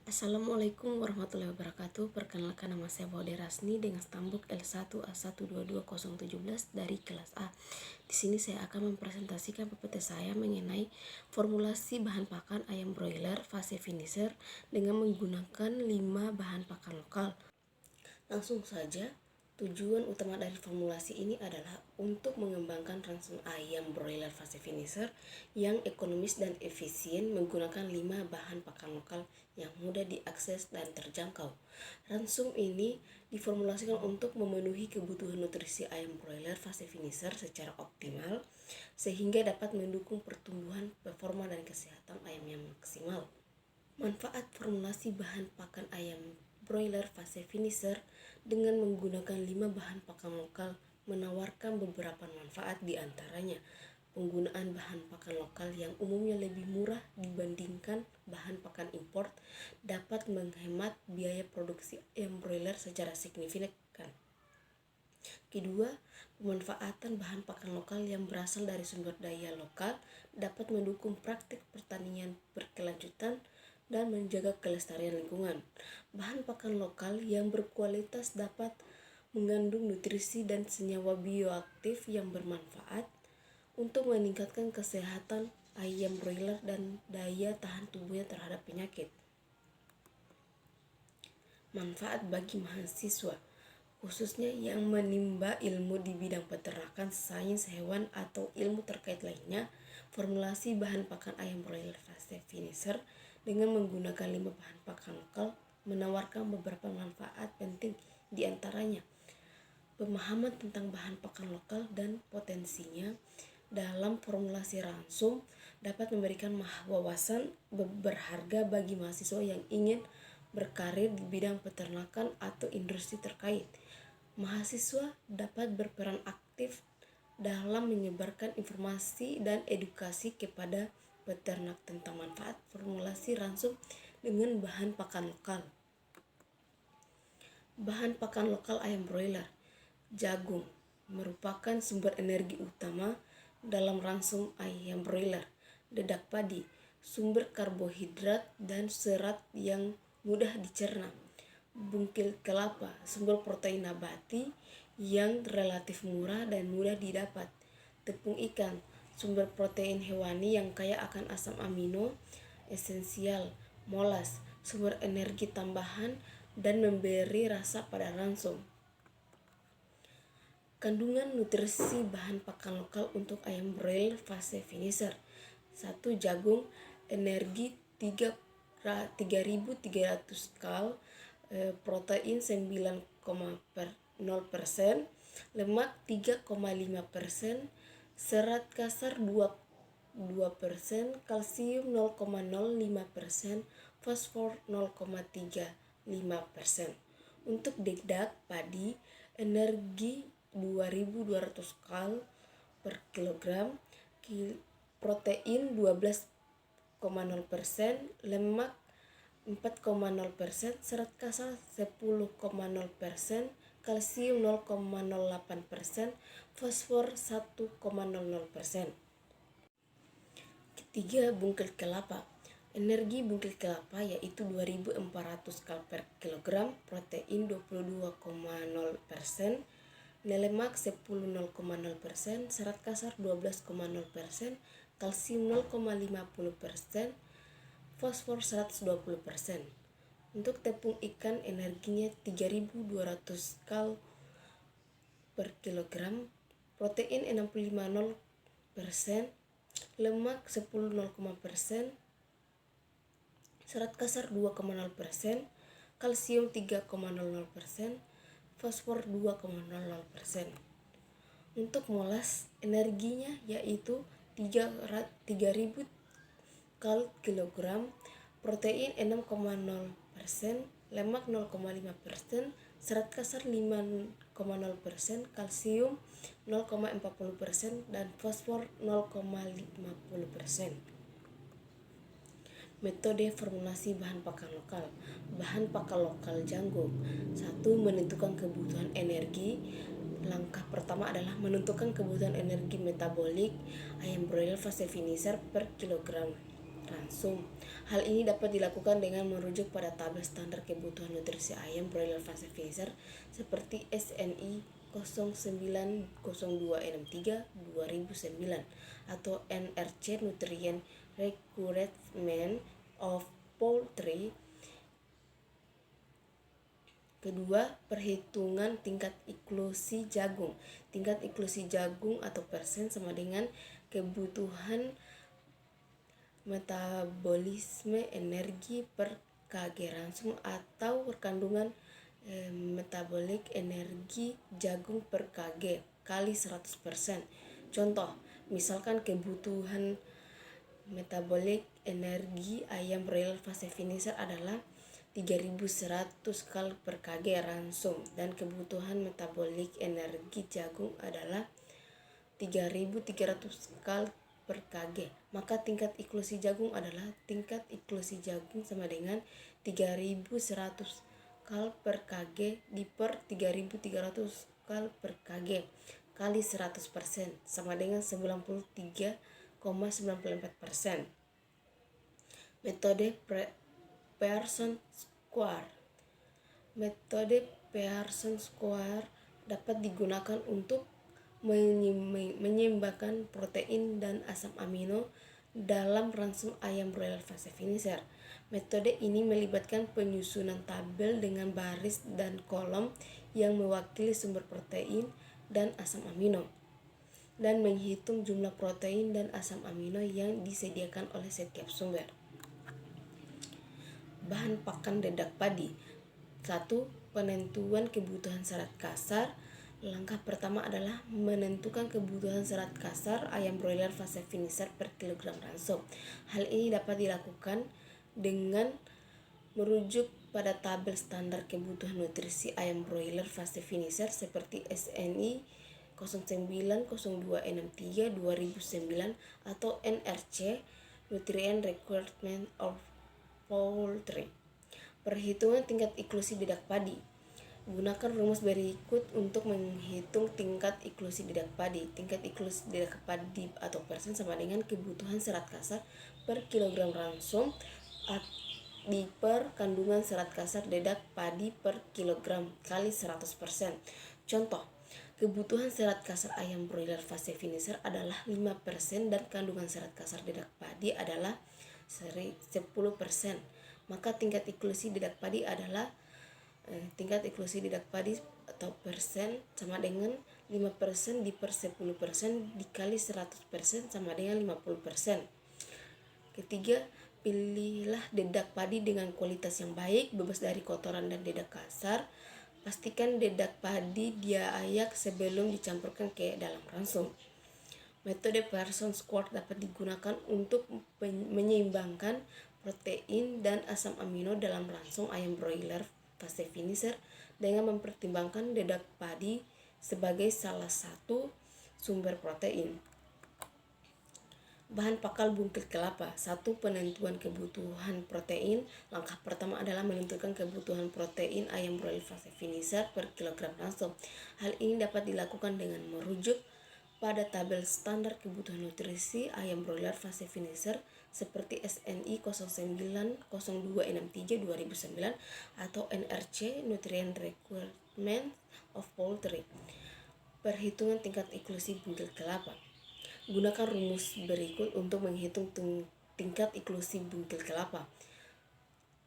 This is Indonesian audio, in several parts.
Assalamualaikum warahmatullahi wabarakatuh. Perkenalkan, nama saya Baude Rasni dengan stambuk L1A122017 dari kelas A. Di sini saya akan mempresentasikan PPT saya mengenai formulasi bahan pakan ayam broiler fase finisher dengan menggunakan 5 bahan pakan lokal. Langsung saja. Tujuan utama dari formulasi ini adalah untuk mengembangkan ransum ayam broiler fase finisher yang ekonomis dan efisien menggunakan 5 bahan pakan lokal yang mudah diakses dan terjangkau. Ransum ini diformulasikan untuk memenuhi kebutuhan nutrisi ayam broiler fase finisher secara optimal sehingga dapat mendukung pertumbuhan, performa, dan kesehatan ayam yang maksimal. Manfaat formulasi bahan pakan ayam broiler fase finisher dengan menggunakan 5 bahan pakan lokal menawarkan beberapa manfaat, di antaranya penggunaan bahan pakan lokal yang umumnya lebih murah dibandingkan bahan pakan import dapat menghemat biaya produksi ayam broiler secara signifikan. Kedua, pemanfaatan bahan pakan lokal yang berasal dari sumber daya lokal dapat mendukung praktik pertanian berkelanjutan dan menjaga kelestarian lingkungan. Bahan pakan lokal yang berkualitas dapat mengandung nutrisi dan senyawa bioaktif yang bermanfaat untuk meningkatkan kesehatan ayam broiler dan daya tahan tubuhnya terhadap penyakit. Manfaat bagi mahasiswa, khususnya yang menimba ilmu di bidang peternakan, sains hewan, atau ilmu terkait lainnya. Formulasi bahan pakan ayam broiler fase finisher dengan menggunakan 5 bahan pakan lokal menawarkan beberapa manfaat penting, di antaranya pemahaman tentang bahan pakan lokal dan potensinya dalam formulasi ransum dapat memberikan wawasan berharga bagi mahasiswa yang ingin berkarir di bidang peternakan atau industri terkait. Mahasiswa dapat berperan aktif dalam menyebarkan informasi dan edukasi kepada peternak tentang manfaat formulasi ransum dengan bahan pakan lokal. Bahan pakan lokal ayam broiler. Jagung merupakan sumber energi utama dalam ransum ayam broiler. Dedak padi, sumber karbohidrat dan serat yang mudah dicerna. Bungkil kelapa, sumber protein nabati yang relatif murah dan mudah didapat. Tepung ikan, sumber protein hewani yang kaya akan asam amino esensial. Molas, sumber energi tambahan dan memberi rasa pada ransum. Kandungan nutrisi bahan pakan lokal untuk ayam broiler fase finisher. 1. Jagung, energi 3.300 kal, protein 9,0%, lemak 3,5%, serat kasar 2%, kalsium 0,05%, fosfor 0,35%. Untuk dedak padi, energi 2.200 kal per kilogram, protein 12,0%, lemak 4,0%, serat kasar 10,0%, kalsium 0,08%, fosfor 1,00%. Ketiga, bungkil kelapa. Energi bungkil kelapa yaitu 2.400 kal per kilogram, protein 22,0%, lemak 10,0%, serat kasar 12,0%, kalsium 0,50%, fosfor 120%. Untuk tepung ikan, energinya 3.200 kal per kilogram, protein 65,0%, lemak 10,0%, serat kasar 2,0%, kalsium 3,00%, fosfor 2,00%. Untuk molas, energinya yaitu 3.000 kal kilogram, protein 6,0%, lemak 0,5%, serat kasar 5,0%, kalsium 0,40%, dan fosfor 0,50%. Metode formulasi bahan pakan lokal. Bahan pakan lokal jagung. 1. Menentukan kebutuhan energi. Langkah pertama adalah menentukan kebutuhan energi metabolik ayam broiler fase finisher per kilogram. ransum. Hal ini dapat dilakukan dengan merujuk pada tabel standar kebutuhan nutrisi ayam broiler fase finisher seperti SNI 090263/2009 atau NRC Nutrient Requirement of Poultry. Kedua, perhitungan tingkat inklusi jagung. Tingkat inklusi jagung atau persen sama dengan kebutuhan metabolisme energi per kg ransum atau kandungan metabolik energi jagung per kg kali 100%. Contoh, misalkan kebutuhan metabolik energi ayam broiler fase finisher adalah 3100 kal per kg ransum dan kebutuhan metabolik energi jagung adalah 3300 kal per kg. Maka tingkat inklusi jagung adalah tingkat inklusi jagung sama dengan 3100 kal per kg di per 3300 kal per kg kali 100% sama dengan 93,94%. Metode Pearson Square. Metode Pearson Square dapat digunakan untuk menyeimbangkan protein dan asam amino dalam ransum ayam broiler fase finisher. Metode ini melibatkan penyusunan tabel dengan baris dan kolom yang mewakili sumber protein dan asam amino dan menghitung jumlah protein dan asam amino yang disediakan oleh setiap sumber. Bahan pakan dedak padi. 1. Penentuan kebutuhan serat kasar. Langkah pertama adalah menentukan kebutuhan serat kasar ayam broiler fase finisher per kilogram ransum. Hal ini dapat dilakukan dengan merujuk pada tabel standar kebutuhan nutrisi ayam broiler fase finisher seperti SNI 090263/2009 atau NRC Nutrient Requirement of Poultry. Perhitungan tingkat inklusi dedak padi. Gunakan rumus berikut untuk menghitung tingkat inklusi dedak padi. Tingkat inklusi dedak padi atau persen sama dengan kebutuhan serat kasar per kilogram ransum di per kandungan serat kasar dedak padi per kilogram kali 100%. Contoh, kebutuhan serat kasar ayam broiler fase finisher adalah 5% dan kandungan serat kasar dedak padi adalah 10%. Maka tingkat inklusi dedak padi adalah tingkat inklusi dedak padi atau persen sama dengan 5% di per 10% dikali 100% sama dengan 50%. Ketiga, pilihlah dedak padi dengan kualitas yang baik, bebas dari kotoran dan dedak kasar. Pastikan dedak padi diayak sebelum dicampurkan ke dalam ransum. Metode Pearson Square dapat digunakan untuk menyeimbangkan protein dan asam amino dalam ransum ayam broiler fase finisher dengan mempertimbangkan dedak padi sebagai salah satu sumber protein. Bahan pakal bungkil kelapa. 1. Penentuan kebutuhan protein. Langkah pertama adalah menentukan kebutuhan protein ayam broiler fase finisher per kilogram ransum. Hal ini dapat dilakukan dengan merujuk pada tabel standar kebutuhan nutrisi ayam broiler fase finisher seperti SNI 090263/2009 atau NRC Nutrient Requirement of Poultry. Perhitungan tingkat inklusi bungkil kelapa. Gunakan rumus berikut untuk menghitung tingkat inklusi bungkil kelapa.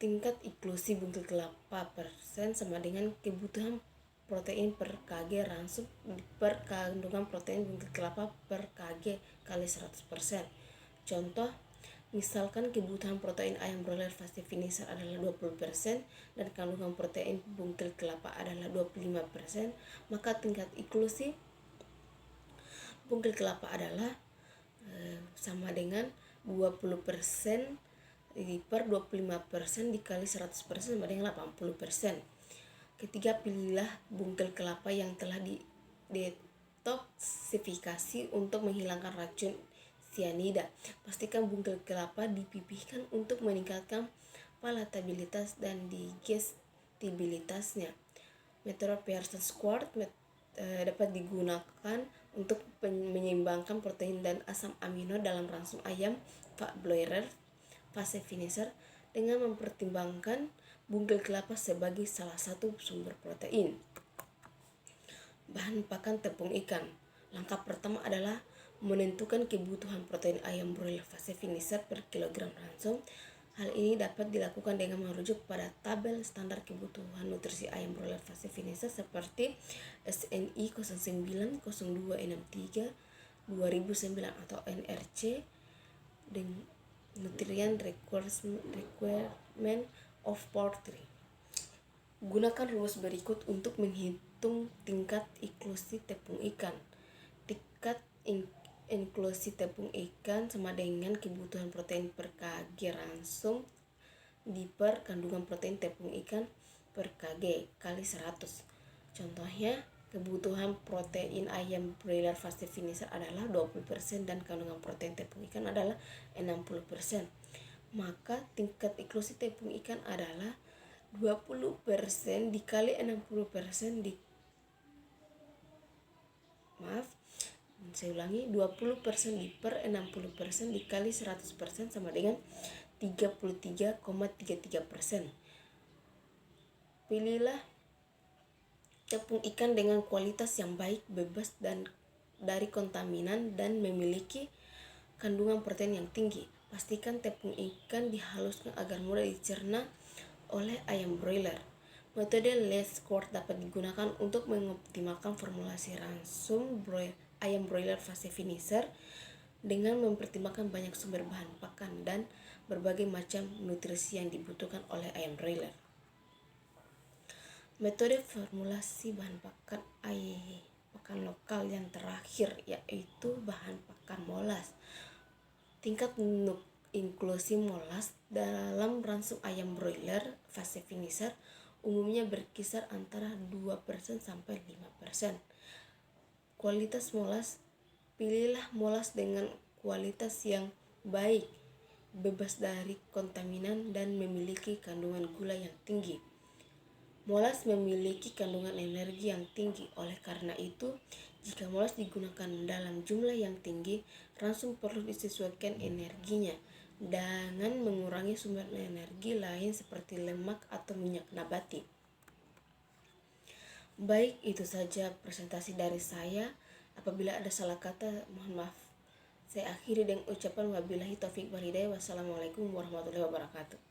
Tingkat inklusi bungkil kelapa persen sama dengan kebutuhan protein per kg ransum per kandungan protein bungkil kelapa per kg kali 100%. Contoh, misalkan kebutuhan protein ayam broiler fase finisher adalah 20% dan kandungan protein bungkil kelapa adalah 25%, maka tingkat inklusi bungkil kelapa adalah sama dengan 20% per 25% dikali 100% sama dengan 80%. Ketiga, pilihlah bungkil kelapa yang telah detoksifikasi untuk menghilangkan racun sianida. Pastikan bungkil kelapa dipipihkan untuk meningkatkan palatabilitas dan digestibilitasnya. Metode Pearson Square dapat digunakan untuk menyeimbangkan protein dan asam amino dalam ransum ayam broiler fase finisher dengan mempertimbangkan bunggel kelapa sebagai salah satu sumber protein. Bahan pakan tepung ikan. Langkah pertama adalah menentukan kebutuhan protein ayam broiler fase finisher per kilogram ransum. Hal ini dapat dilakukan dengan merujuk pada tabel standar kebutuhan nutrisi ayam broiler fase finisher seperti SNI 090263 2009 atau NRC dengan Nutrient Requirement of Poultry. Gunakan rumus berikut untuk menghitung tingkat inklusi tepung ikan. Tingkat inklusi tepung ikan sama dengan kebutuhan protein per kg ransum per kandungan protein tepung ikan per kg kali 100. Contohnya, kebutuhan protein ayam broiler fase finisher adalah 20% dan kandungan protein tepung ikan adalah 60%. Maka tingkat inklusi tepung ikan adalah 20% dikali 60% saya ulangi, 20% per 60% dikali 100% sama dengan 33,33%. Pilihlah tepung ikan dengan kualitas yang baik, bebas dari kontaminan dan memiliki kandungan protein yang tinggi. Pastikan tepung ikan dihaluskan agar mudah dicerna oleh ayam broiler. Metode less quart dapat digunakan untuk mengoptimalkan formulasi ransum ayam broiler fase finisher dengan mempertimbangkan banyak sumber bahan pakan dan berbagai macam nutrisi yang dibutuhkan oleh ayam broiler. Metode formulasi bahan pakan lokal yang terakhir yaitu bahan pakan molas. Tingkat inklusi molas dalam ransum ayam broiler fase finisher umumnya berkisar antara 2% sampai 5%. Kualitas molas. Pilihlah molas dengan kualitas yang baik, bebas dari kontaminan dan memiliki kandungan gula yang tinggi. Molas memiliki kandungan energi yang tinggi. Oleh karena itu, jika molas digunakan dalam jumlah yang tinggi, ransum perlu disesuaikan energinya dengan mengurangi sumber energi lain seperti lemak atau minyak nabati. Baik, itu saja presentasi dari saya. Apabila ada salah kata, mohon maaf. Saya akhiri dengan ucapan wabillahi taufiq wal hidayah. Wassalamualaikum warahmatullahi wabarakatuh.